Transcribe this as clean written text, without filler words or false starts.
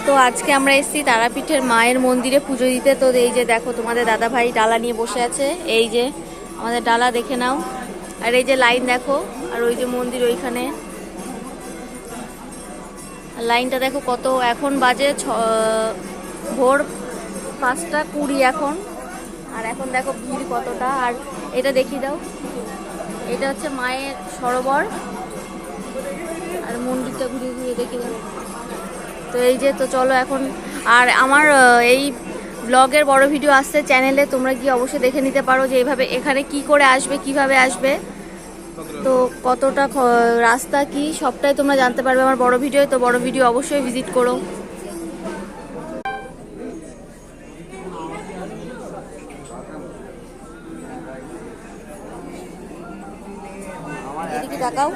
তো আজকে আমরা এসেছি তারাপীঠের মায়ের মন্দিরে পুজো দিতে। তো এই যে দেখো তোমাদের দাদা ভাই ডালা নিয়ে বসে আছে, এই যে আমাদের ডালা দেখে নাও। আর এই যে লাইন দেখো, আর ওই যে মন্দির ওইখানে লাইনটা দেখো কত। এখন বাজে ভোর 5টা 20 এখন। আর এখন দেখো ভিড় কতটা। আর এটা দেখিয়ে দাও, এটা হচ্ছে মায়ের সরোবর। আর মন্দিরটা ঘুরিয়ে ঘুরিয়ে দেখিয়ে দাও। তো এই যে, তো চলো এখন। আর আমার এই ব্লগের বড় ভিডিও আসছে চ্যানেলে, তোমরা গিয়ে অবশ্যই দেখে নিতে পারো যে এইভাবে এখানে কি করে আসবে, কিভাবে আসবে, তো কতটা রাস্তা কি সবটাই তোমরা জানতে পারবে আমার বড় ভিডিও। তো বড় ভিডিও অবশ্যই ভিজিট করো। এদিকে তাকাও।